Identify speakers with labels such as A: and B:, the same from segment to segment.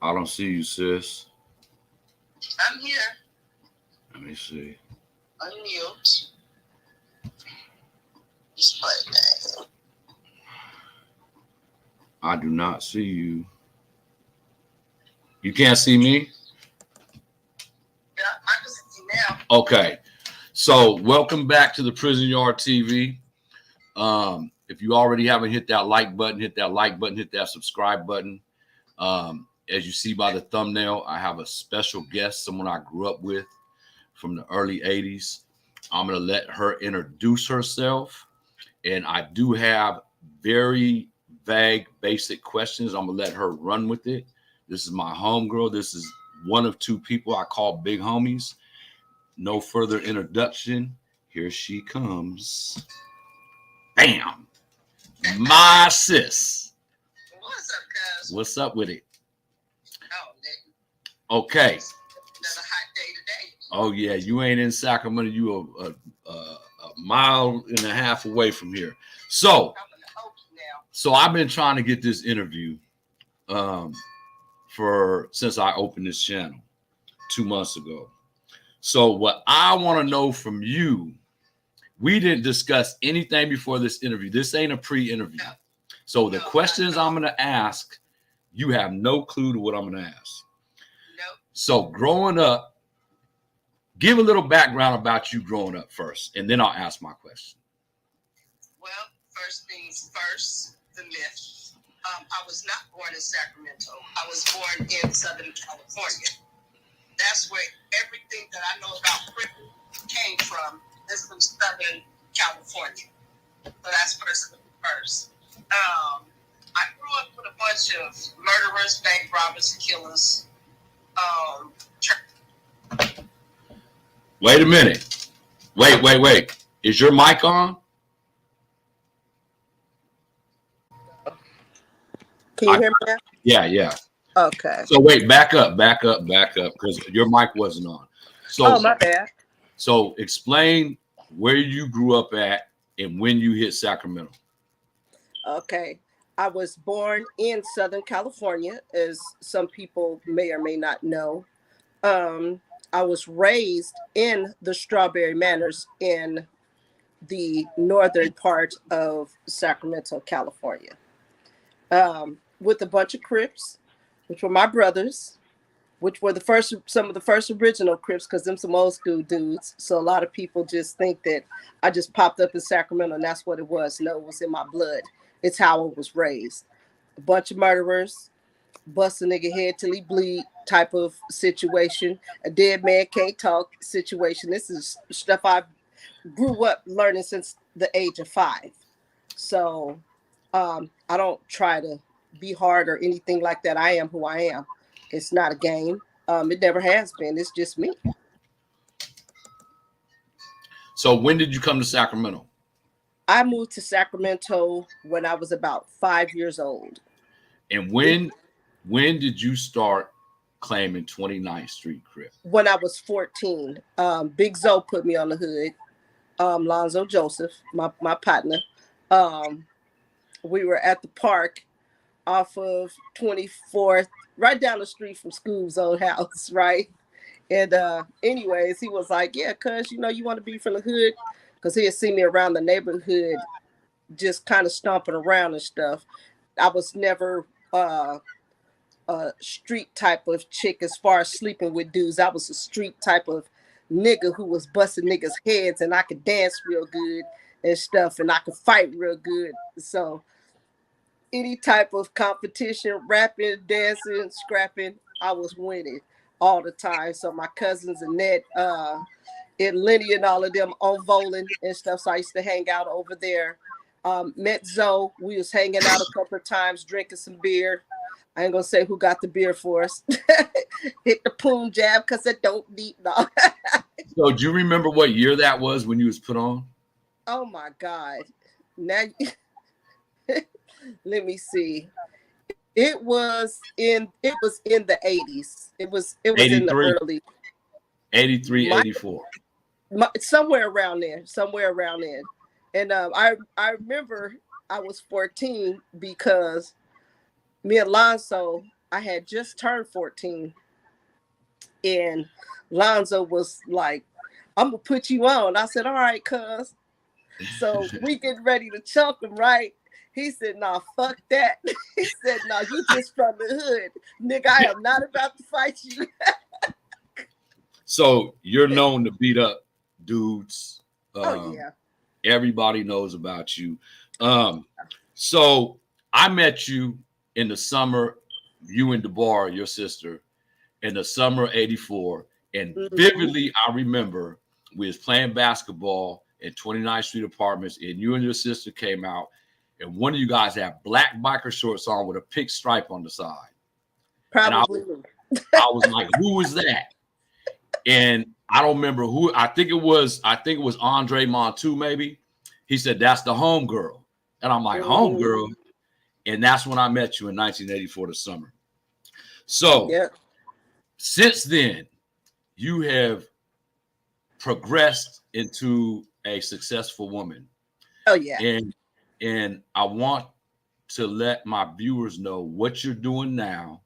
A: I don't see you, sis.
B: I'm here.
A: Let me see.
B: Unmute. Display name.
A: I do not see you. You can't see me?
B: Yeah, I can see you now.
A: Okay. So welcome back to the Prison Yard TV. If you already haven't hit that like button, hit that like button, hit that subscribe button. As you see by the thumbnail, I have a special guest, someone I grew up with from the early 80s. I'm going to let her introduce herself. And I do have very vague, basic questions. I'm going to let her run with it. This is my homegirl. This is one of two people I call big homies. No further introduction. Here she comes. Bam. My sis.
B: What's up, cuz?
A: What's up with it?
B: Oh, Nick.
A: Okay.
B: Another hot day today.
A: Oh, yeah. You ain't in Sacramento. You a mile and a half away from here. So I've been trying to get this interview since I opened this channel 2 months ago. So what I want to know from you, we didn't discuss anything before this interview. This ain't a pre-interview. No. So the questions I'm going to ask, you have no clue to what I'm going to ask.
B: Nope.
A: So growing up, give a little background about you growing up first, and then I'll ask my question.
B: Well, first things first, the myth. I was not born in Sacramento. I was born in Southern California. That's where everything that I know about Britain came from. Is from Southern California. So that's first. I grew up with a bunch of murderers, bank robbers, killers.
A: Wait a minute. Wait. Is your mic on?
B: Can you hear me now?
A: Yeah.
B: Okay.
A: So wait, back up, because your mic wasn't on. So,
B: my bad.
A: So explain where you grew up at and when you hit Sacramento.
B: Okay. I was born in Southern California, as some people may or may not know. I was raised in the Strawberry Manors in the northern part of Sacramento, California, with a bunch of Crips, which were my brothers, which were some of the first original Crips, because them some old school dudes. So a lot of people just think that I just popped up in Sacramento and that's what it was. No, it was in my blood. It's how I was raised. A bunch of murderers, bust a nigga head till he bleed type of situation. A dead man can't talk situation. This is stuff I grew up learning since the age of 5. So I don't try to be hard or anything like that. I am who I am. It's not a game. It never has been. It's just me.
A: So when did you come to Sacramento?
B: I moved to Sacramento when I was about 5 years old.
A: And when did you start claiming 29th Street Crip?
B: When I was 14. Big Zoe put me on the hood. Lonzo Joseph, my partner. We were at the park off of 24th, right down the street from Scoob's old house, right? And anyways, he was like, yeah, cuz, you want to be from the hood? Because he had seen me around the neighborhood just kind of stomping around and stuff. I was never a street type of chick as far as sleeping with dudes. I was a street type of nigga who was busting niggas' heads, and I could dance real good and stuff, and I could fight real good. So any type of competition, rapping, dancing, scrapping, I was winning all the time. So my cousins Annette, and Lenny and all of them on Volan and stuff. So I used to hang out over there. Met Zoe. We was hanging out a couple of times, drinking some beer. I ain't gonna say who got the beer for us. Hit the poom jab because it don't deep no.
A: So do you remember what year that was when you was put on?
B: Oh my God. Now let me see. It was in the 80s. It was in the early
A: 83, 84.
B: Somewhere around there. And I remember I was 14 because me and Lonzo I had just turned 14, and Lonzo was like, "I'm gonna put you on." I said, "All right, cuz." So we getting ready to choke him, right? He said, "Nah, fuck that." He said, "Nah, you just from the hood, nigga. I am not about to fight you."
A: So you're known to beat up dudes.
B: Oh
A: Um,
B: yeah.
A: everybody knows about you. So I met you in the summer, you and DeBar, your sister, in the summer of '84. And
B: Mm-hmm.
A: vividly, I remember we was playing basketball in 29th Street Apartments, and you and your sister came out, and one of you guys had black biker shorts on with a pink stripe on the side. And I,
B: Probably.
A: I was like, who was that? And I don't remember who. I think it was Andre Montu, maybe. He said, that's the homegirl. And I'm like, homegirl?
B: Mm-hmm.
A: And that's when I met you in 1984, the summer. So
B: Yeah.
A: since then, you have progressed into a successful woman.
B: Oh yeah.
A: And I want to let my viewers know what you're doing now.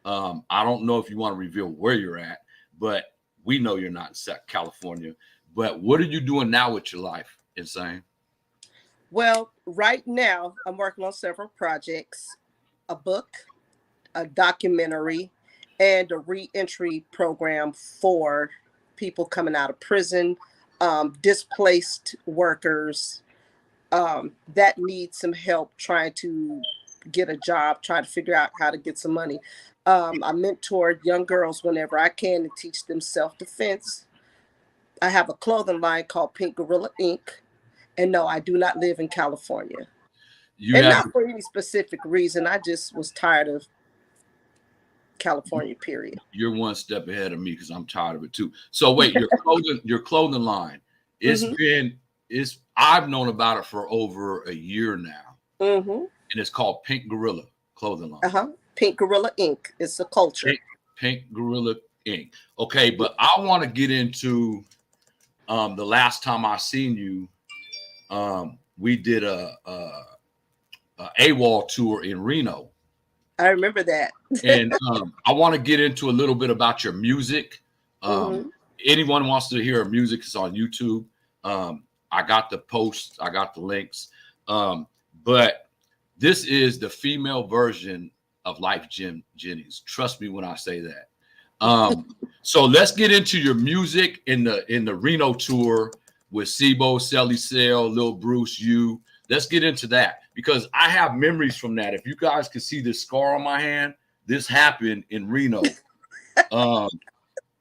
A: I don't know if you want to reveal where you're at, but we know you're not in California. But what are you doing now with your life? Insane.
B: Well, right now I'm working on several projects, a book, a documentary, and a reentry program for people coming out of prison, displaced workers that need some help trying to get a job, trying to figure out how to get some money. I mentor young girls whenever I can to teach them self defense. I have a clothing line called Pink Gorilla Inc. And no, I do not live in California.
A: You
B: And
A: have
B: not for any specific reason. I just was tired of California, period.
A: you're one step ahead of me because I'm tired of it too. So wait, your clothing line. It's
B: Mm-hmm.
A: been it's I've known about it for over a year now,
B: Mm-hmm.
A: and it's called Pink Gorilla Clothing Line.
B: Uh-huh. Pink Gorilla Inc. It's a culture.
A: Pink Gorilla Inc. Okay, but I want to get into the last time I seen you. We did a AWOL tour in Reno.
B: I remember that.
A: And I want to get into a little bit about your music.
B: Mm-hmm.
A: Anyone wants to hear music, it's on YouTube. I got the posts, I got the links. But this is the female version of Life Jennings. Trust me when I say that. So let's get into your music in the Reno tour with Sibo, Sally Sale, Lil Bruce, you. Let's get into that because I have memories from that. If you guys can see this scar on my hand, this happened in Reno. Um,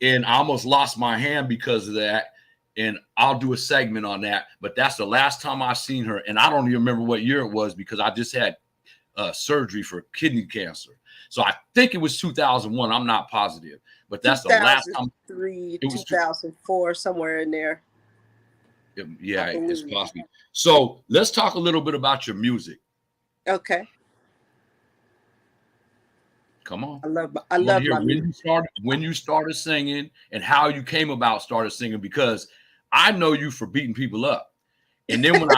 A: and I almost lost my hand because of that. And I'll do a segment on that. But that's the last time I seen her. And I don't even remember what year it was because I just had surgery for kidney cancer. So I think it was 2001. I'm not positive. But that's the last time.
B: 2003,
A: It was
B: 2004, somewhere in there.
A: yeah,
B: I
A: it's
B: believe.
A: possible. So let's talk a little bit about your music.
B: Okay.
A: Come on.
B: I
A: I want to
B: love
A: hear
B: my music.
A: when you started singing and how you came about started singing because I know you for beating people up. And then when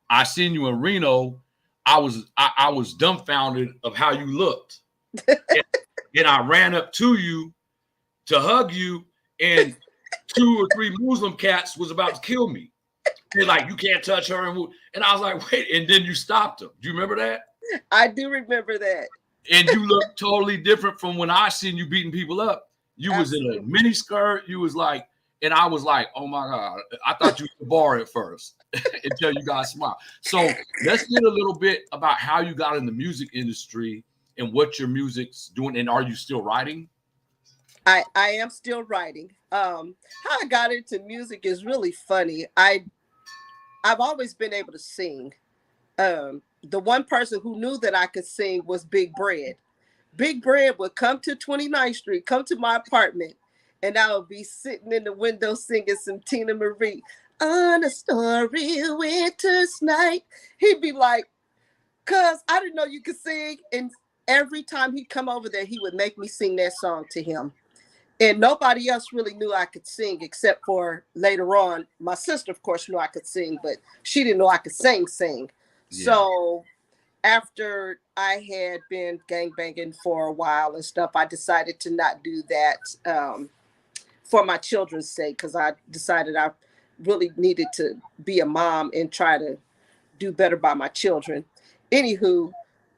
A: I seen you in Reno, I was dumbfounded of how you looked. And, and I ran up to you to hug you, and 2 or 3 Muslim cats was about to kill me. They're like, you can't touch her. And I was like, wait. And then you stopped them. Do you remember that?
B: I do remember that.
A: And you look totally different from when I seen you beating people up. You was in a
B: Absolutely.
A: mini skirt. You was like, and I was like, oh my God. I thought you was the bar at first until you guys smiled. So let's get a little bit about how you got in the music industry and what your music's doing. And are you still writing?
B: I am still writing. How I got into music is really funny. I've always been able to sing. The one person who knew that I could sing was Big Bread. Big Bread would come to 29th Street, come to my apartment, and I would be sitting in the window singing some Tina Marie. On a story winter's night. He'd be like, cuz I didn't know you could sing. And every time he'd come over there, he would make me sing that song to him. And nobody else really knew I could sing except for later on. My sister, of course, knew I could sing, but she didn't know I could sing.
A: Yeah.
B: So after I had been gangbanging for a while and stuff, I decided to not do that for my children's sake, because I decided I really needed to be a mom and try to do better by my children. Anywho,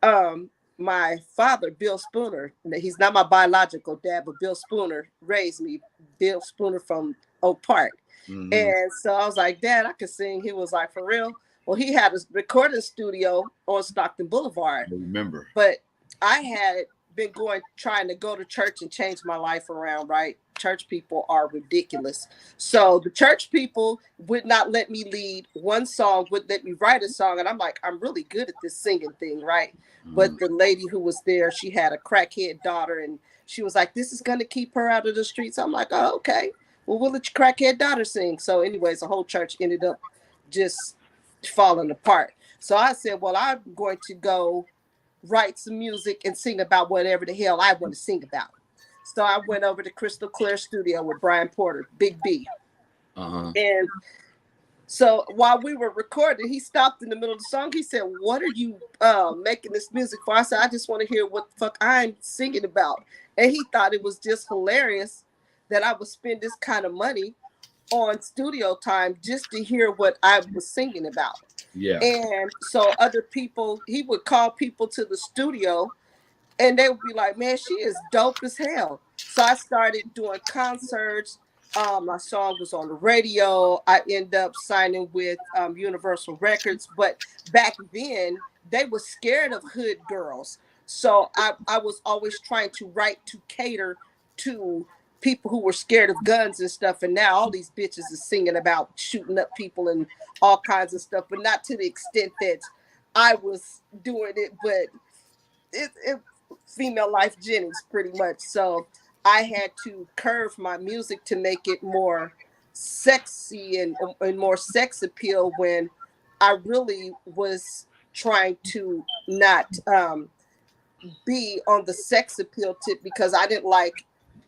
B: um, my father, Bill Spooner, he's not my biological dad, but Bill Spooner raised me, Bill Spooner from Oak Park.
A: Mm-hmm.
B: And so I was like, Dad, I can sing. He was like, for real? Well, he had a recording studio on Stockton Boulevard,
A: I remember.
B: but I had been trying to go to church and change my life around, right? Church people are ridiculous. So the church people would not let me lead one song, would let me write a song. And I'm like, I'm really good at this singing thing, right?
A: Mm-hmm.
B: But the lady who was there, she had a crackhead daughter, and she was like, this is going to keep her out of the streets. I'm like, oh, okay. Well, we'll let your crackhead daughter sing. So anyways, the whole church ended up just falling apart. So I said, well, I'm going to go write some music and sing about whatever the hell I want to sing about. So I went over to Crystal Clear Studio with Brian Porter, Big B.
A: Uh-huh.
B: And so while we were recording, he stopped in the middle of the song. He said, what are you making this music for? I said, I just want to hear what the fuck I'm singing about. And he thought it was just hilarious that I would spend this kind of money on studio time just to hear what I was singing about.
A: Yeah.
B: And so other people, he would call people to the studio and they would be like, man, she is dope as hell. So I started doing concerts. My song was on the radio. I ended up signing with Universal Records. But back then, they were scared of hood girls. So I was always trying to write to cater to people who were scared of guns and stuff. And now all these bitches are singing about shooting up people and all kinds of stuff, but not to the extent that I was doing it. But it female life Jennings pretty much. So I had to curve my music to make it more sexy and more sex appeal, when I really was trying to not be on the sex appeal tip, because I didn't like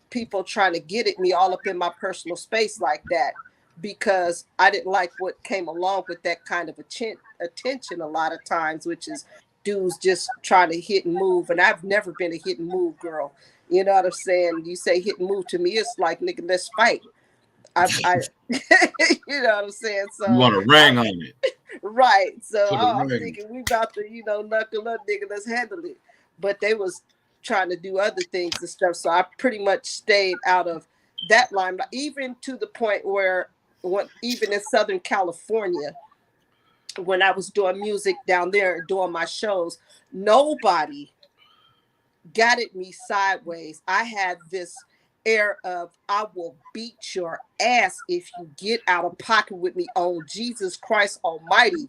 B: people trying to get at me all up in my personal space like that, because I didn't like what came along with that kind of attention a lot of times, which is dudes just trying to hit and move. And I've never been a hit and move girl. You know what I'm saying? You say hit and move to me, it's like, nigga, let's fight. I you know what I'm saying?
A: You
B: So
A: want a ring on it.
B: right. So
A: Put a
B: I'm
A: ring.
B: thinking we about to, knuckle up, nigga, let's handle it. But they was trying to do other things and stuff. So I pretty much stayed out of that line, even to the point where even in Southern California, when I was doing music down there and doing my shows, nobody got at me sideways. I had this air of, I will beat your ass if you get out of pocket with me, on Jesus Christ Almighty,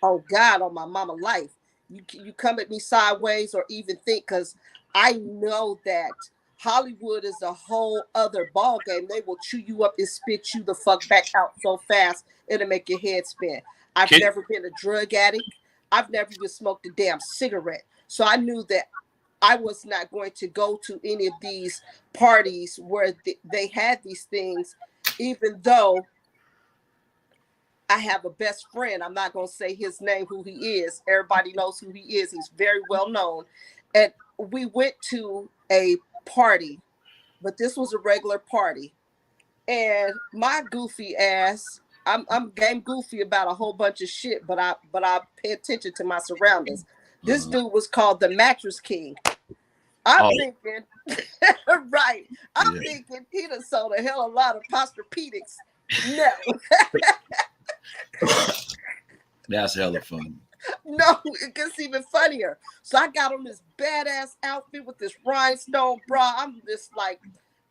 B: on God, on my mama life. You come at me sideways or even think, because I know that Hollywood is a whole other ball game. They will chew you up and spit you the fuck back out so fast it'll make your head spin. I've
A: Kid,
B: never been a drug addict. I've never even smoked a damn cigarette. So I knew that I was not going to go to any of these parties where they had these things, even though I have a best friend. I'm not going to say his name, who he is. Everybody knows who he is. He's very well known. And we went to a party, but this was a regular party. And my goofy ass, I'm game goofy about a whole bunch of shit, but I pay attention to my surroundings. This
A: uh,
B: dude was called the Mattress King. I'm
A: oh
B: thinking, right. I'm
A: yeah.
B: thinking he done sold a hell of a lot of Posturepedics. No,
A: That's hella fun.
B: no, it gets even funnier. So I got on this badass outfit with this rhinestone bra. I'm just like,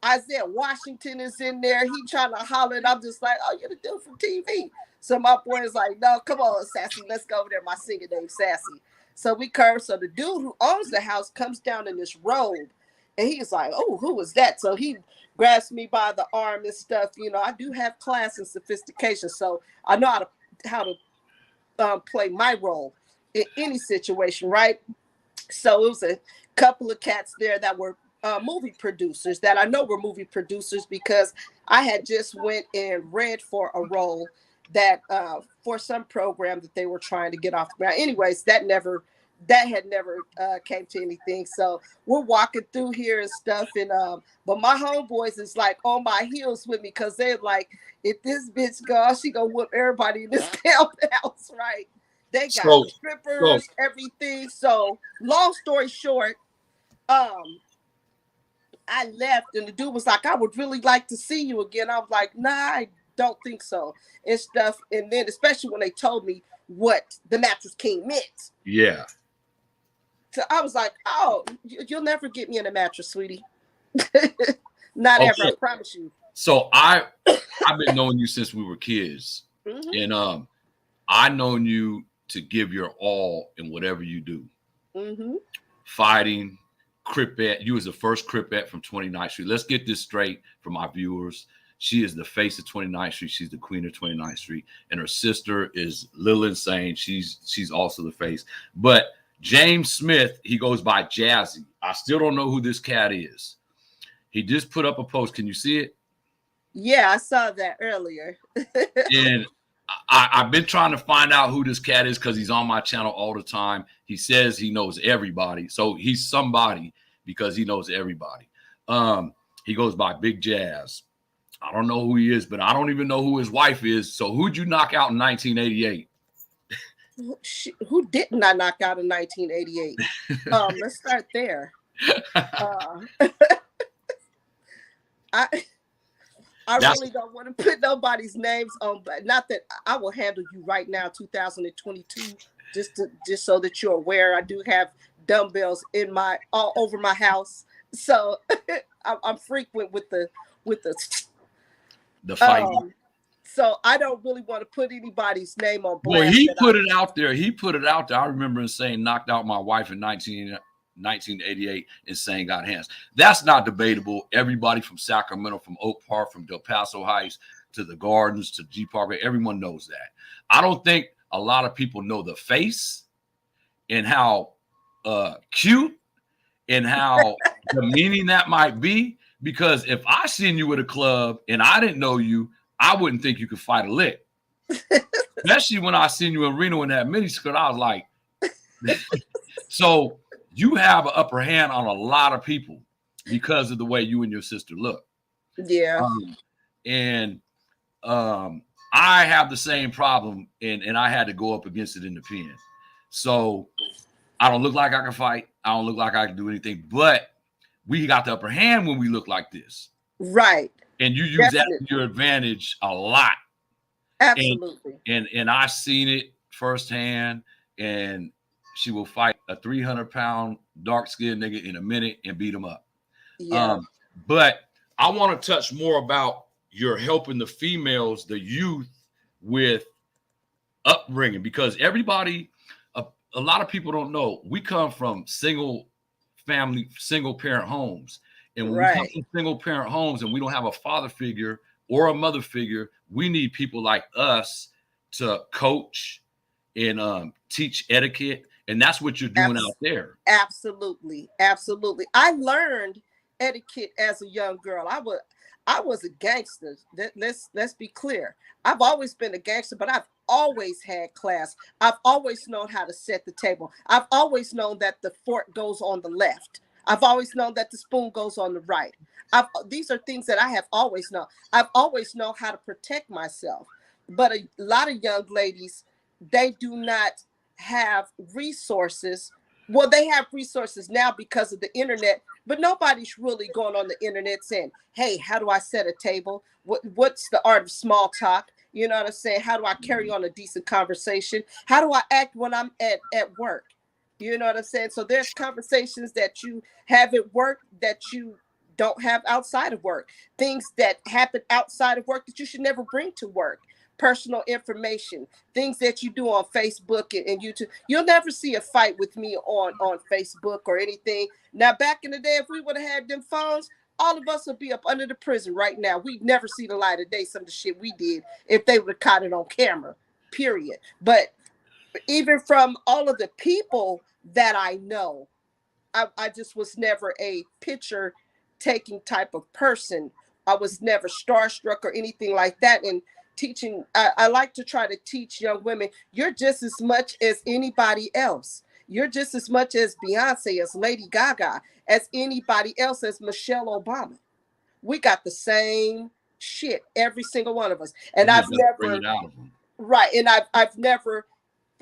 B: Isaiah Washington is in there. He trying to holler, and I'm just like, oh, you're the dude from TV. So my boy is like, no, come on, Sassy, let's go over there. My singer named Sassy. So we curve. So the dude who owns the house comes down in this robe, and he's like, oh, who was that? So he grabs me by the arm and stuff. I do have class and sophistication, so I know how to play my role in any situation, right? So it was a couple of cats there that were movie producers, that I know were movie producers, because I had just went and read for a role that for some program that they were trying to get off the ground. Anyways, that never that had never came to anything. So we're walking through here and stuff, and but my homeboys is like on my heels with me because they're like, if this bitch goes, she gonna whoop everybody in this damn house, right? They got
A: So, so
B: strippers, everything. So long story short, um, I left, and the dude was like, I would really like to see you again. I was like, nah, I don't think so, and stuff. And then especially when they told me what the Mattress King meant.
A: yeah.
B: So I was like, oh, you'll never get me in a mattress, sweetie. Not ever, I
A: Okay.
B: promise you.
A: So I've been knowing you since we were kids.
B: Mm-hmm.
A: And I known you to give your all in whatever you do.
B: Mm-hmm.
A: Fighting, Cripette. You was the first Cripette from 29th Street. Let's get this straight for my viewers. She is the face of 29th Street. She's the queen of 29th Street. And her sister is Lil Insane. She's also the face. But James Smith, he goes by Jazzy. I still don't know who this cat is. He just put up a post. Can you see it?
B: Yeah, I saw that earlier.
A: And I've been trying to find out who this cat is because he's on my channel all the time. He says he knows everybody. So he's somebody because he knows everybody. He goes by Big Jazz. I don't know who he is, but I don't even know who his wife is. So who'd you knock out in 1988?
B: Who didn't I knock out in 1988? Let's start there. I really don't want to put nobody's names on, but not that I will handle you right now, 2022, just so that you're aware. I do have dumbbells in all over my house, so I'm frequent with the
A: fight.
B: So I don't really want to put anybody's name on blast.
A: Well, he put it out there. I remember him saying knocked out my wife in 1988 and saying got hands. That's not debatable. Everybody from Sacramento, from Oak Park, from Del Paso Heights to the Gardens to G Parkway, everyone knows that. I don't think a lot of people know the face and how cute and how demeaning that might be. Because if I seen you at a club and I didn't know you, I wouldn't think you could fight a lick. Especially when I seen you in Reno in that miniskirt, I was like, so you have an upper hand on a lot of people because of the way you and your sister look.
B: Yeah.
A: I have the same problem, and I had to go up against it in the pen. So I don't look like I can fight. I don't look like I can do anything, but we got the upper hand when we look like this.
B: Right.
A: And you use that to your advantage a lot.
B: Absolutely.
A: And I've seen it firsthand. And she will fight a 300-pound dark-skinned nigga in a minute and beat him up.
B: Yeah.
A: But I want to touch more about your helping the females, the youth, with upbringing, because everybody, a lot of people don't know, we come from single parent homes. And when we come from single parent homes and we don't have a father figure or a mother figure, we need people like us to coach and teach etiquette. And that's what you're doing out there.
B: Absolutely. Absolutely. I learned etiquette as a young girl. I was a gangster. Let's be clear. I've always been a gangster, but I've always had class. I've always known how to set the table. I've always known that the fork goes on the left. I've always known that the spoon goes on the right. These are things that I have always known. I've always known how to protect myself. But a lot of young ladies, they do not have resources. Well, they have resources now because of the internet, but nobody's really going on the internet saying, hey, how do I set a table? What's the art of small talk? You know what I'm saying? How do I carry on a decent conversation? How do I act when I'm at work? You know what I'm saying? So there's conversations that you have at work that you don't have outside of work. Things that happen outside of work that you should never bring to work. Personal information, things that you do on Facebook and YouTube. You'll never see a fight with me on Facebook or anything. Now, back in the day, if we would have had them phones, all of us would be up under the prison right now. We'd never see the light of day, some of the shit we did, if they would have caught it on camera, period. But even from all of the people that I know, I just was never a picture taking type of person. I was never starstruck or anything like that. And teaching, I like to try to teach young women, you're just as much as anybody else. You're just as much as Beyonce, as Lady Gaga, as anybody else, as Michelle Obama. We got the same shit, every single one of us. And
A: You
B: I've
A: just got to bring
B: never,
A: it out of them.
B: right, and I've never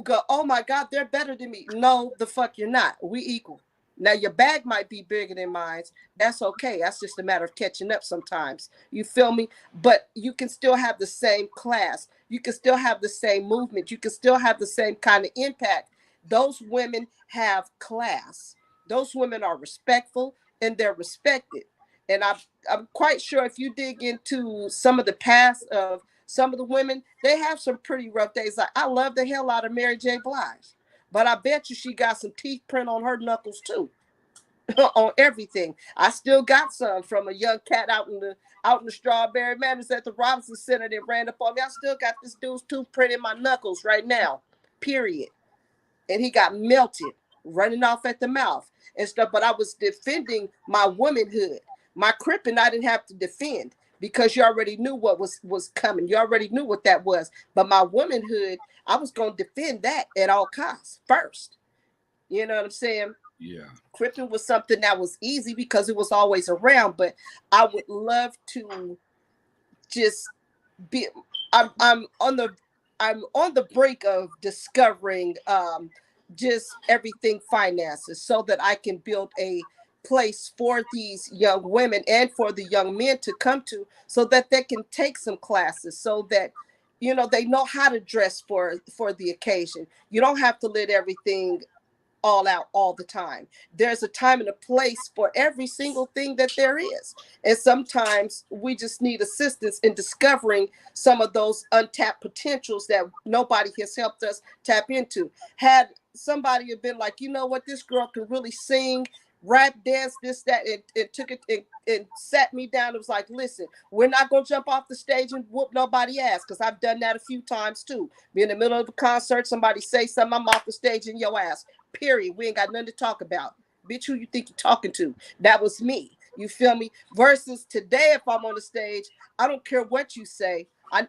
B: go, oh my God, they're better than me. No, the fuck you're not. We equal. Now your bag might be bigger than mine. That's okay. That's just a matter of catching up sometimes. You feel me? But you can still have the same class. You can still have the same movement. You can still have the same kind of impact. Those women have class. Those women are respectful and they're respected. And I'm quite sure if you dig into some of the past of some of the women, they have some pretty rough days. Like I love the hell out of Mary J. Blige, but I bet you she got some teeth print on her knuckles too, on everything. I still got some from a young cat out in the Strawberry Manors at the Robinson Center that ran up on me. I still got this dude's tooth print in my knuckles right now. Period. And he got melted, running off at the mouth and stuff. But I was defending my womanhood. My cripping, I didn't have to defend because you already knew what was coming. You already knew what that was. But my womanhood, I was going to defend that at all costs first. You know what I'm saying?
A: Yeah.
B: Cripping was something that was easy because it was always around. But I would love to just be. I'm on the brink of discovering just everything finances so that I can build a place for these young women and for the young men to come to so that they can take some classes so that they know how to dress for the occasion. You don't have to let everything all out all the time. There's a time and a place for every single thing that there is. And sometimes we just need assistance in discovering some of those untapped potentials that nobody has helped us tap into. Had somebody have been like, you know what, this girl can really sing, rap, dance, this, that, and took it and sat me down. It was like, listen, we're not going to jump off the stage and whoop nobody ass, because I've done that a few times too. Be in the middle of a concert, somebody say something, I'm off the stage in your ass. Period. We ain't got nothing to talk about. Bitch, who you think you're talking to? That was me. You feel me? Versus today, if I'm on the stage, I don't care what you say. I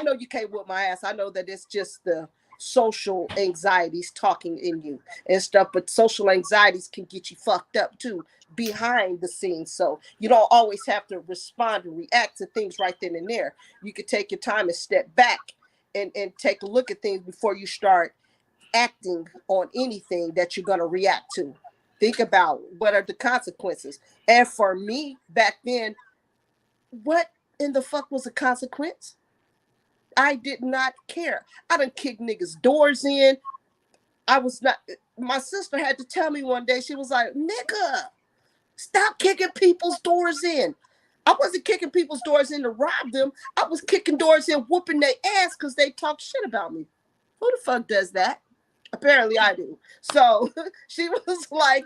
B: know you can't whoop my ass. I know that it's just the social anxieties talking in you and stuff, but social anxieties can get you fucked up too behind the scenes. So you don't always have to respond and react to things right then and there. You can take your time and step back and take a look at things before you start acting on anything that you're going to react to. Think about what are the consequences. And for me back then, what in the fuck was a consequence? I did not care. I done kick niggas' doors in. I was not. My sister had to tell me one day. She was like, "Nigga, stop kicking people's doors in." I wasn't kicking people's doors in to rob them. I was kicking doors in, whooping their ass because they talk shit about me. Who the fuck does that? Apparently I do. So she was like,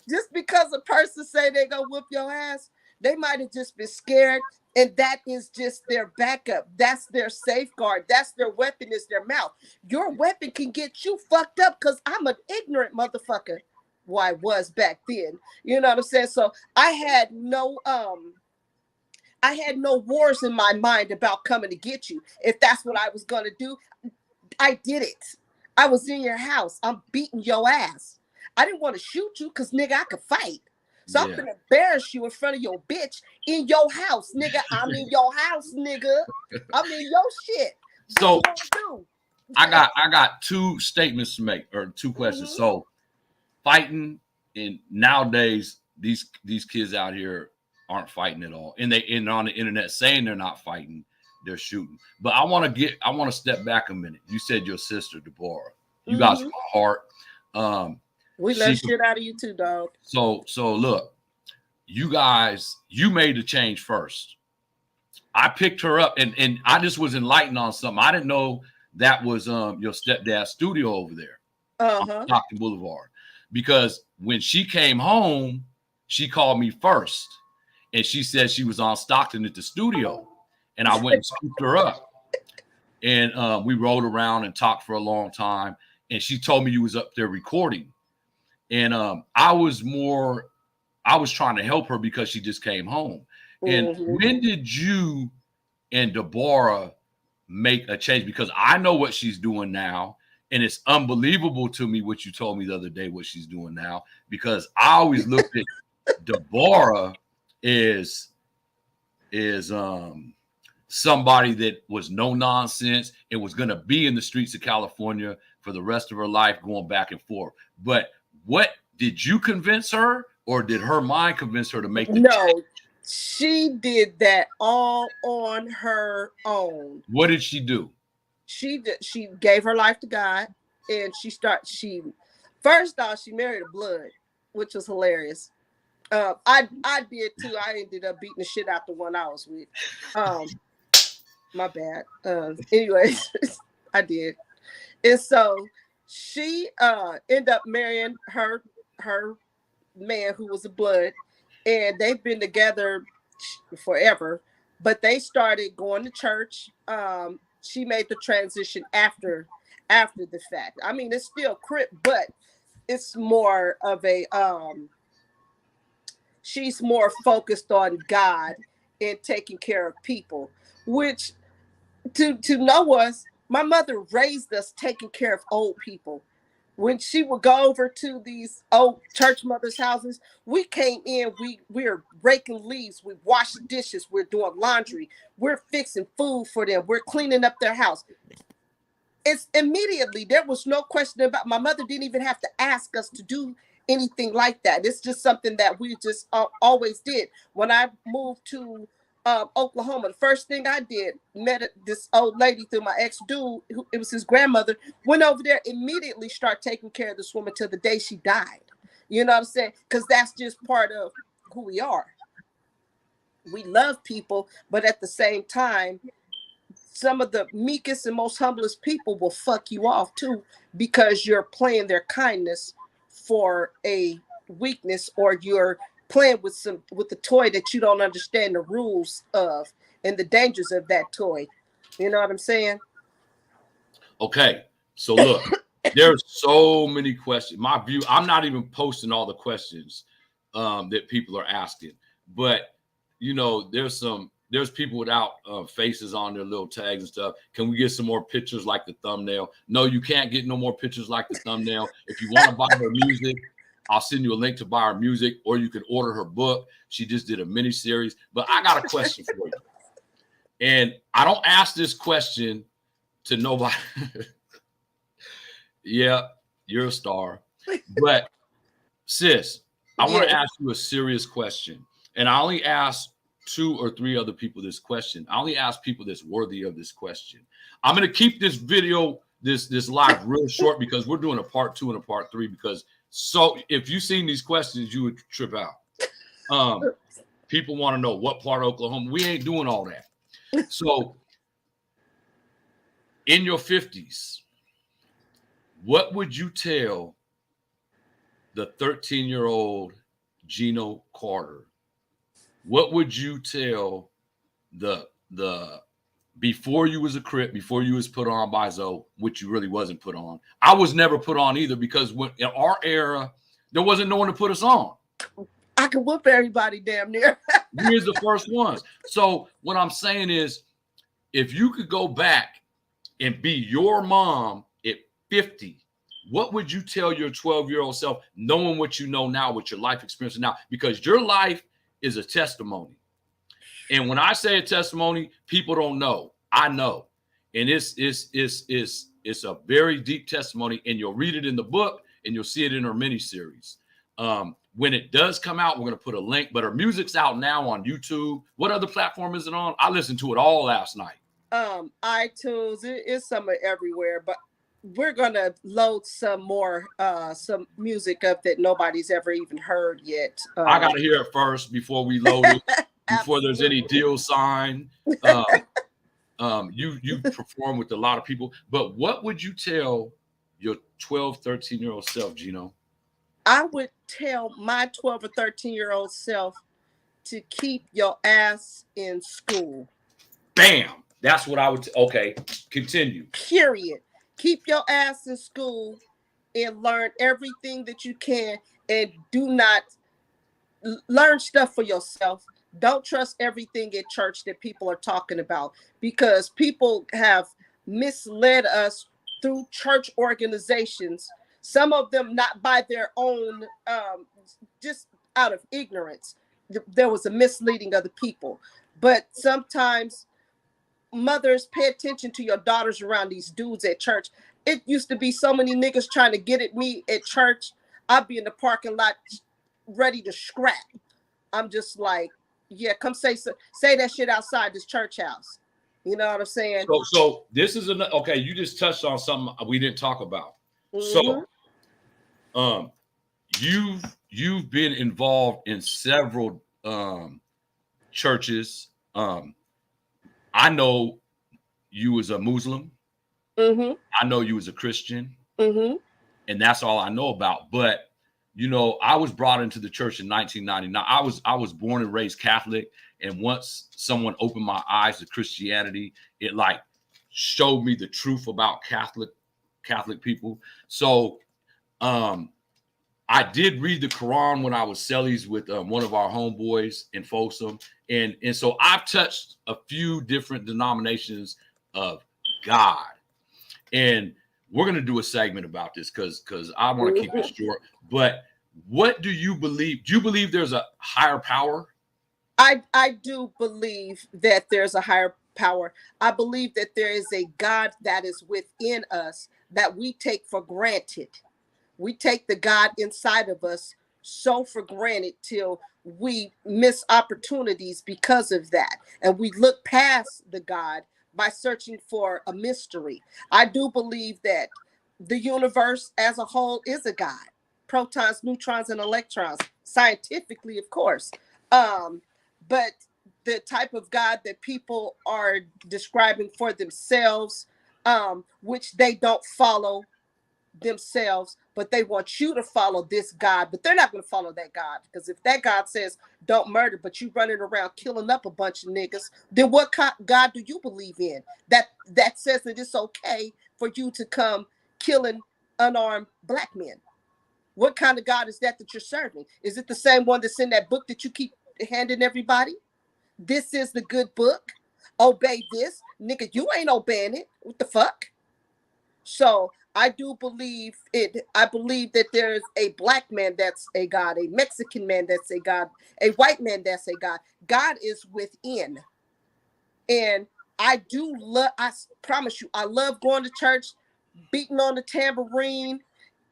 B: just because a person say they gonna whoop your ass, they might have just been scared, and that is just their backup. That's their safeguard. That's their weapon, is their mouth. Your weapon can get you fucked up because I'm an ignorant motherfucker. Well, I was back then. You know what I'm saying? So I had no wars in my mind about coming to get you. If that's what I was gonna do, I did it. I was in your house. I'm beating your ass. I didn't want to shoot you because, nigga, I could fight. So I'm going to embarrass you in front of your bitch in your house, nigga. I'm in your house, nigga. I'm in your shit.
A: So
B: what you do?
A: I got two statements to make, or two questions.
B: Mm-hmm.
A: So fighting, and nowadays these kids out here aren't fighting at all. And on the internet saying they're not fighting, they're shooting. But I want to step back a minute. You said your sister, Deborah. You got some heart.
B: We love shit out of you too, dog.
A: So look, you made the change first. I picked her up and I just was enlightened on something. I didn't know that was your stepdad's studio over there on Stockton Boulevard. Because when she came home, she called me first. And she said she was on Stockton at the studio. And I went and scooped her up. And we rode around and talked for a long time. And she told me you was up there recording. And I was trying to help her because she just came home. And when did you and Deborah make a change? Because I know what she's doing now. And it's unbelievable to me what you told me the other day, what she's doing now, because I always looked at Deborah is somebody that was no nonsense and was going to be in the streets of California for the rest of her life, going back and forth. But what did you convince her, or did her mind convince her to make the change?
B: She did that all on her own.
A: What did she do?
B: She gave her life to God, and first off, she married a blood, which was hilarious. I did too. I ended up beating the shit out the one I was with. My bad. Anyways, I did. And so she ended up marrying her man who was a blood, and they've been together forever. But they started going to church. She made the transition after the fact. I mean, it's still Crip, but it's more of a she's more focused on God and taking care of people, which to know us, my mother raised us taking care of old people. When she would go over to these old church mothers' houses, we came in, we're raking leaves, we wash dishes, we're doing laundry, we're fixing food for them, we're cleaning up their house. It's immediately, there was no question about, my mother didn't even have to ask us to do anything like that. It's just something that we just always did. When I moved to Oklahoma, the first thing I did, met this old lady through my ex-dude, it was his grandmother, went over there, immediately start taking care of this woman till the day she died. You know what I'm saying? Because that's just part of who we are. We love people, but at the same time, some of the meekest and most humblest people will fuck you off too, because you're playing their kindness for a weakness, or you're playing with the toy that you don't understand the rules of and the dangers of that toy. You know what I'm saying?
A: Okay, so look, there's so many questions. My view, I'm not even posting all the questions that people are asking, but there's people without faces on their little tags and stuff. Can we get some more pictures like the thumbnail? No, you can't get no more pictures like the thumbnail. If you want to buy her music, I'll send you a link to buy her music, or you can order her book. She just did a mini series. But I got a question for you. And I don't ask this question to nobody. Yeah, you're a star. But sis, I want to ask you a serious question. And I only ask 2 or 3 other people this question. I only ask people that's worthy of this question. I'm going to keep this video, this live real short, because we're doing a part 2 and a part 3, because so if you've seen these questions, you would trip out. People want to know what part of Oklahoma. We ain't doing all that. So in your 50s, what would you tell the 13-year-old Gino Carter? What would you tell the before you was a Crip, before you was put on by Zoe, which you really wasn't put on? I was never put on either, because in our era, there wasn't no one to put us on.
B: I could whoop everybody damn near.
A: We was the first ones. So what I'm saying is, if you could go back and be your mom at 50, what would you tell your 12-year-old self, knowing what you know now with your life experience now? Because your life is a testimony. And when I say a testimony, people don't know. I know. And it's a very deep testimony, and you'll read it in the book, and you'll see it in her mini series. When it does come out, we're going to put a link, but her music's out now on YouTube. What other platform is it on? I listened to it all last night.
B: iTunes, it's somewhere everywhere, but we're gonna load some more some music up that nobody's ever even heard yet.
A: I gotta hear it first before we load it, before there's any deal signed. You perform with a lot of people, but what would you tell your 12, 13-year-old self, Gino?
B: I would tell my 12 or 13-year-old self to keep your ass in school.
A: Bam. That's what I would. Okay, continue.
B: Period. Keep your ass in school and learn everything that you can, and do not learn stuff for yourself. Don't trust everything at church that people are talking about, because people have misled us through church organizations, some of them not by their own, just out of ignorance. There was a misleading of the people. But sometimes mothers, pay attention to your daughters around these dudes at church. It used to be so many niggas trying to get at me at church. I'd be in the parking lot ready to scrap. I'm just like, yeah, come say that shit outside this church house. You know what I'm saying?
A: So this is okay. You just touched on something we didn't talk about.
B: Mm-hmm.
A: So, you've been involved in several churches. I know you was a Muslim.
B: Mm-hmm.
A: I know you was a Christian.
B: Mm-hmm.
A: And that's all I know about. But you know, I was brought into the church in 1999. I was born and raised Catholic, and once someone opened my eyes to Christianity, it like showed me the truth about Catholic people. So I did read the Quran when I was cellies with one of our homeboys in Folsom, and so I've touched a few different denominations of God, and we're gonna do a segment about this because I want to keep it short. But what do you believe? Do you believe there's a higher power?
B: I do believe that there's a higher power. I believe that there is a God that is within us that we take for granted. We take the God inside of us so for granted till we miss opportunities because of that. And we look past the God by searching for a mystery. I do believe that the universe as a whole is a God. Protons, neutrons, and electrons, scientifically, of course. But the type of God that people are describing for themselves, which they don't follow themselves, but they want you to follow this God, but they're not going to follow that God, because if that God says don't murder, but you running around killing up a bunch of niggas, then what God do you believe in that says that it's okay for you to come killing unarmed black men? What kind of God is that you're serving? Is it the same one that's in that book that you keep handing everybody? This is the good book. Obey this, nigga. You ain't obeying it. What the fuck? So I do believe it. I believe that there's a black man that's a God, a Mexican man that's a God, a white man that's a God. God is within. And I do love, I promise you, I love going to church, beating on the tambourine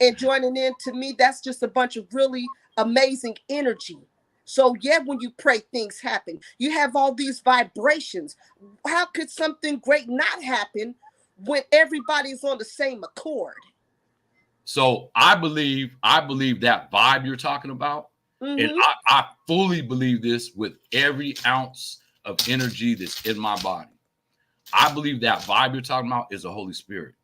B: and joining in. To me, that's just a bunch of really amazing energy. So yeah, when you pray, things happen. You have all these vibrations. How could something great not happen when everybody's on the same accord?
A: So I believe that vibe you're talking about, and
B: Mm-hmm.
A: I fully believe this with every ounce of energy that's in my body. I believe that vibe you're talking about is the Holy Spirit.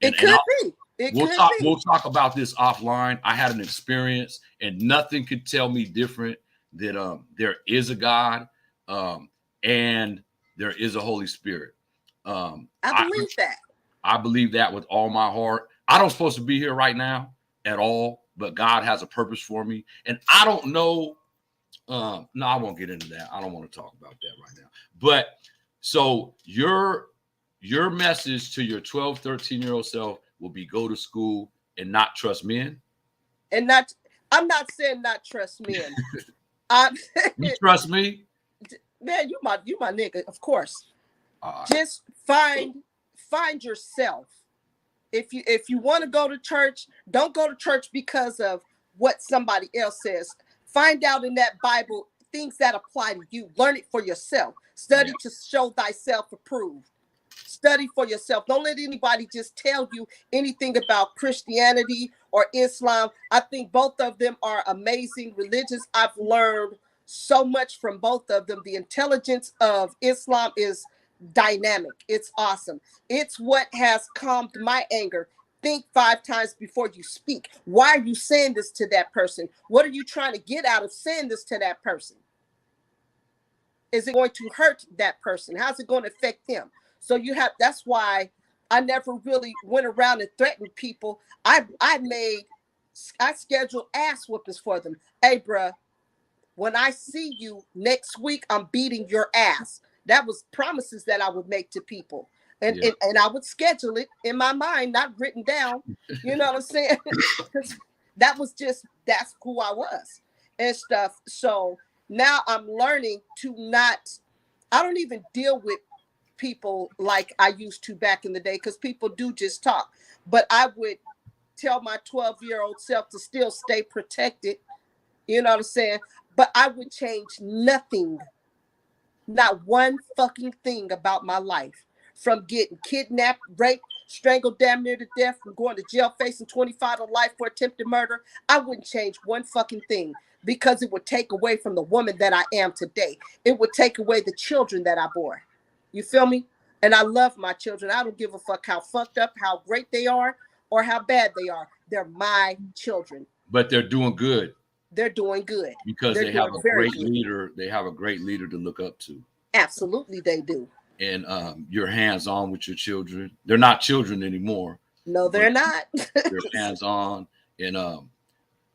A: And,
B: It could be. It
A: we'll
B: could
A: talk.
B: be.
A: We'll talk about this offline. I had an experience, and nothing could tell me different that there is a God, and there is a Holy Spirit.
B: I believe that.
A: I believe that with all my heart. I don't supposed to be here right now at all, but God has a purpose for me, and I don't know. No, I won't get into that. I don't want to talk about that right now. But so your message to your 12, 13-year-old self will be go to school and not trust men.
B: And not, I'm not saying not trust men. I
A: You trust me?
B: Man, you my nigga, of course. Just find yourself. If you want to go to church, don't go to church because of what somebody else says. Find out in that Bible things that apply to you. Learn it for yourself. Study to show thyself approved. Study for yourself. Don't let anybody just tell you anything about Christianity or Islam. I think both of them are amazing religions. I've learned so much from both of them. The intelligence of Islam is dynamic. It's awesome. It's what has calmed my anger. Think 5 times before you speak. Why are you saying this to that person? What are you trying to get out of saying this to that person? Is it going to hurt that person? How's it going to affect them? So you have, that's why I never really went around and threatened people. I scheduled ass whoopings for them. Hey, bruh, when I see you next week, I'm beating your ass. That was promises that I would make to people. And,
A: Yeah.
B: and I would schedule it in my mind, not written down. You know what I'm saying? Because that's who I was and stuff. So now I'm learning to not, I don't even deal with people like I used to back in the day because people do just talk. But I would tell my 12-year-old self to still stay protected. You know what I'm saying? But I would change nothing, not one fucking thing about my life. From getting kidnapped, raped, strangled damn near to death, from going to jail facing 25 to life for attempted murder. I wouldn't change one fucking thing because it would take away from the woman that I am today. It would take away the children that I bore. You feel me? And I love my children. I don't give a fuck how fucked up, how great they are, or how bad they are. They're my children.
A: But they're doing good
B: They're doing good.
A: because
B: They're
A: they have
B: doing
A: a
B: very
A: great
B: good.
A: leader. They have a great leader to look up to.
B: Absolutely, they do.
A: And you're hands on with your children. They're not children anymore,
B: No,
A: but
B: they're not.
A: you're hands on. And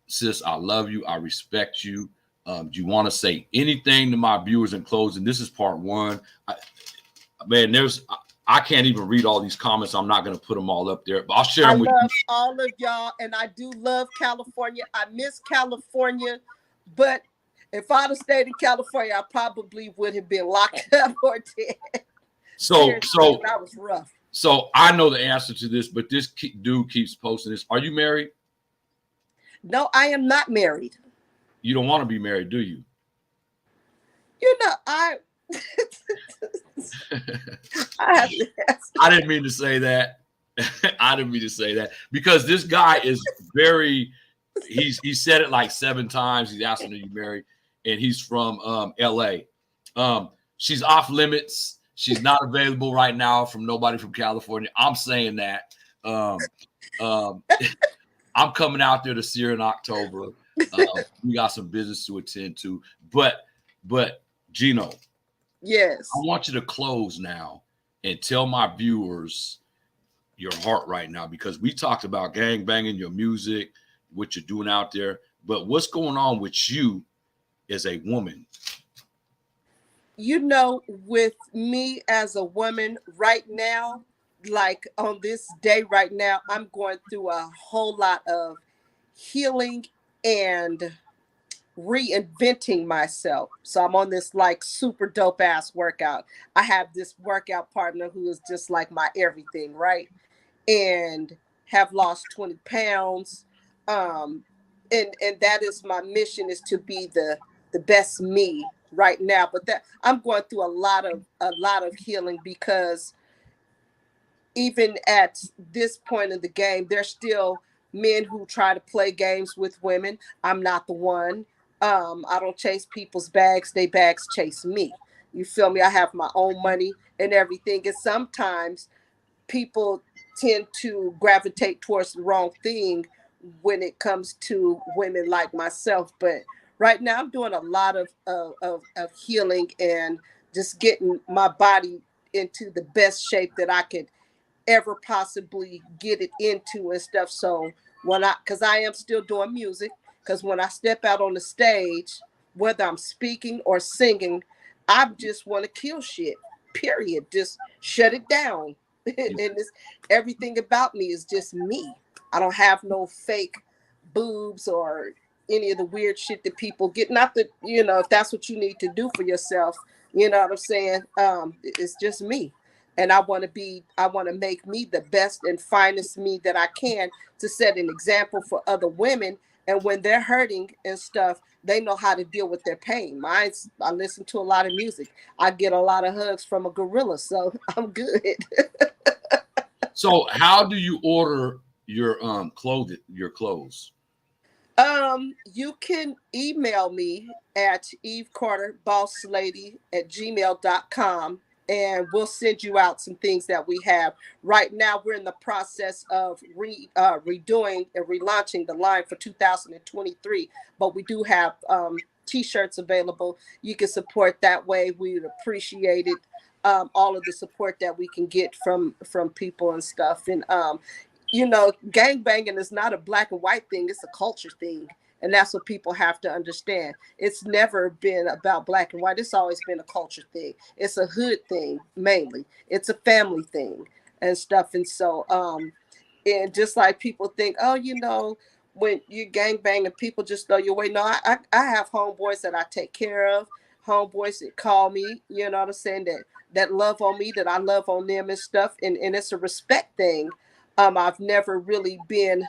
A: sis, I love you. I respect you. Do you want to say anything to my viewers in closing? This is part one. Man, I can't even read all these comments. I'm not going to put them all up there, but I'll share
B: I
A: them with you.
B: love all of y'all, and I do love California. I miss California, but if I'd have stayed in California, I probably would have been locked up or dead. Seriously, that was rough.
A: So I know the answer to this, but this dude keeps posting this. Are you married?
B: No, I am not married.
A: You don't want to be married, do you?
B: You know, I have to ask.
A: I didn't mean to say that. I didn't mean to say that because this guy is very. He said it like 7 times. He's asking are you married, and he's from L.A. She's off limits. She's not available right now from nobody from California. I'm saying that. I'm coming out there to see her in October. We got some business to attend to. But Gino,
B: Yes.
A: I want you to close now and tell my viewers your heart right now because we talked about gang banging, your music, what you're doing out there. But what's going on with you as a woman?
B: You know, with me as a woman right now, like on this day right now, I'm going through a whole lot of healing and reinventing myself. So I'm on this like super dope ass workout. I have this workout partner who is just like my everything, right? And have lost 20 pounds. And that is my mission, is to be the best me right now. But that I'm going through a lot of healing because even at this point in the game, there's still men who try to play games with women. I'm not the one. I don't chase people's bags, they bags chase me. You feel me? I have my own money and everything. And sometimes people tend to gravitate towards the wrong thing when it comes to women like myself. But right now I'm doing a lot of healing and just getting my body into the best shape that I could ever possibly get it into and stuff. So because I am still doing music, because when I step out on the stage, whether I'm speaking or singing, I just want to kill shit. Period. Just shut it down. And everything about me is just me. I don't have no fake boobs or any of the weird shit that people get. Not that, if that's what you need to do for yourself, you know what I'm saying? It's just me. And I want to make me the best and finest me that I can, to set an example for other women. And when they're hurting and stuff, they know how to deal with their pain. I listen to a lot of music. I get a lot of hugs from a gorilla, so I'm good.
A: So how do you order your clothes?
B: You can email me at evecarterbosslady@gmail.com, and we'll send you out some things that we have. Right now, we're in the process of redoing and relaunching the line for 2023, but we do have t-shirts available. You can support that way. We would appreciate it. All of the support that we can get from people and stuff. And you know, gang banging is not a black and white thing. It's a culture thing. And that's what people have to understand. It's never been about black and white. It's always been a culture thing. It's a hood thing, mainly. It's a family thing and stuff. And so, and just like people think, oh, you know, when you gang bang and people just throw you away. No, I have homeboys that I take care of, homeboys that call me, you know what I'm saying, that love on me, that I love on them and stuff. And it's a respect thing. I've never really been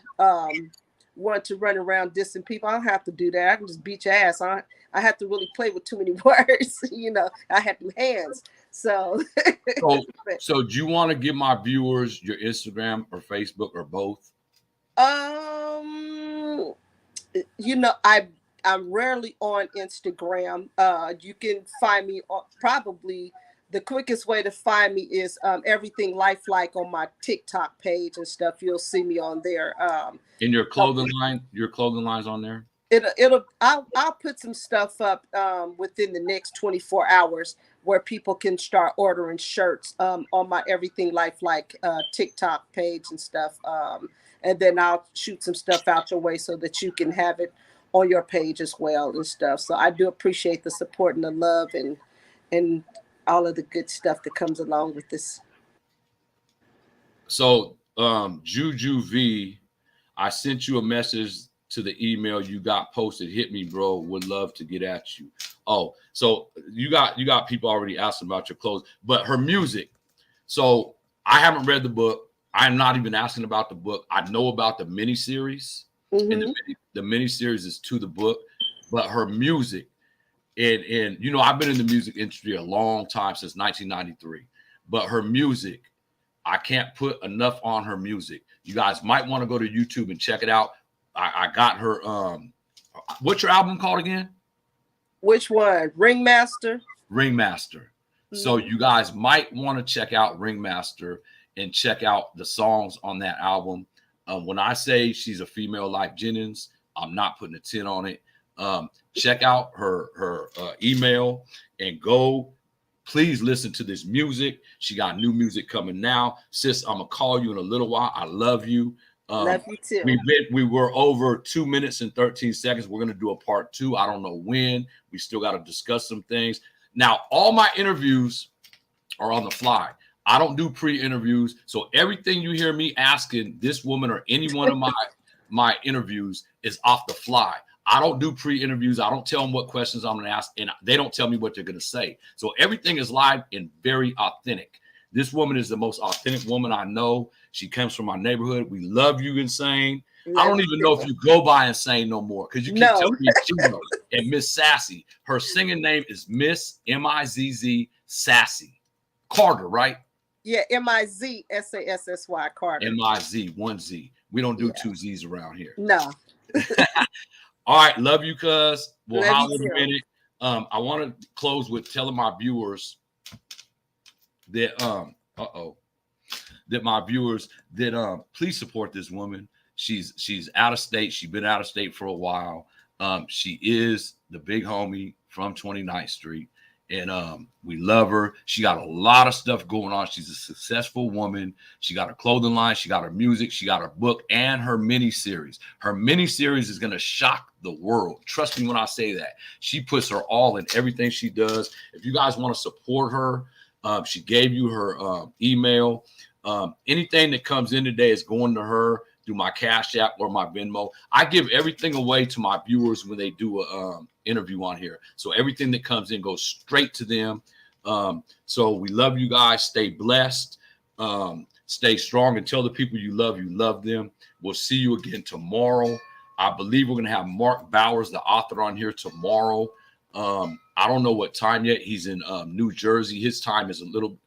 B: one to run around dissing people. I don't have to do that. I can just beat your ass. I have to really play with too many words. You know, I have two hands. So,
A: so do you want to give my viewers your Instagram or Facebook or both?
B: You know, I'm rarely on Instagram. You can find me on, probably the quickest way to find me is Everything Lifelike on my TikTok page and stuff. You'll see me on there.
A: In your clothing line, your clothing line's on there.
B: I'll put some stuff up within the next 24 hours where people can start ordering shirts on my Everything Lifelike TikTok page and stuff. And then I'll shoot some stuff out your way so that you can have it on your page as well and stuff. So I do appreciate the support and the love and all of the good stuff that comes along with this.
A: So Juju V, I sent you a message to the email you got posted. Hit me, bro. Would love to get at you. Oh, so you got people already asking about your clothes, but her music. So I haven't read the book. I'm not even asking about the book. I know about the miniseries, and the miniseries is to the book, but her music, and you know, I've been in the music industry a long time, since 1993, but her music, I can't put enough on her music. You guys might want to go to YouTube and check it out. I got her. What's your album called again?
B: Which one? Ringmaster.
A: Ringmaster. So you guys might want to check out Ringmaster and check out the songs on that album. When I say she's a female Life Jennings, I'm not putting a 10 on it. Check out her email and go. Please listen to this music. She got new music coming now. Sis, I'm gonna call you in a little while. I love you.
B: Love you too.
A: We were over 2 minutes and 13 seconds. We're gonna do a part 2. I don't know when. We still got to discuss some things. Now, all my interviews are on the fly. I don't do pre-interviews, so everything you hear me asking this woman or any one of my interviews is off the fly. I don't do pre-interviews. I don't tell them what questions I'm going to ask, and they don't tell me what they're going to say. So everything is live and very authentic. This woman is the most authentic woman I know. She comes from my neighborhood. We love you, Insane. I don't even know if you go by Insane no more, because you keep telling me Chino and Miss Sassy. Her singing name is Miss Mizz Sassy Carter, right?
B: Yeah, Mizzassy Carter.
A: Miz, 1 Z. We don't do 2 Z's around here.
B: No.
A: All right, love you, cuz. We'll holler in a minute. I want to close with telling my viewers that that my viewers that please support this woman. She's out of state. She's been out of state for a while. She is the big homie from 29th Street. And we love her. She got a lot of stuff going on. She's a successful woman. She got her clothing line. She got her music. She got her book and her mini series. Her mini series is going to shock the world. Trust me when I say that. She puts her all in everything she does. If you guys want to support her, she gave you her email. Anything that comes in today is going to her through my Cash App or my Venmo. I give everything away to my viewers when they do a interview on here. So everything that comes in goes straight to them. So we love you guys. Stay blessed. Stay strong, and tell the people you love them. We'll see you again tomorrow. I believe we're going to have Mark Bowers, the author, on here tomorrow. I don't know what time yet. He's in New Jersey. His time is a little,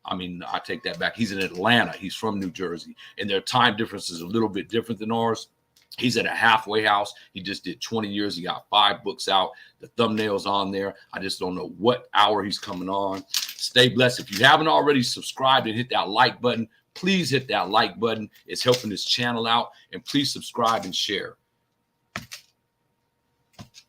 A: I take that back. He's in Atlanta. He's from New Jersey, and their time difference is a little bit different than ours. He's at a halfway house. He just did 20 years. He got 5 books out. The thumbnail's on there. I just don't know what hour he's coming on. Stay blessed. If you haven't already subscribed and hit that like button, please hit that like button. It's helping this channel out. And please subscribe and share.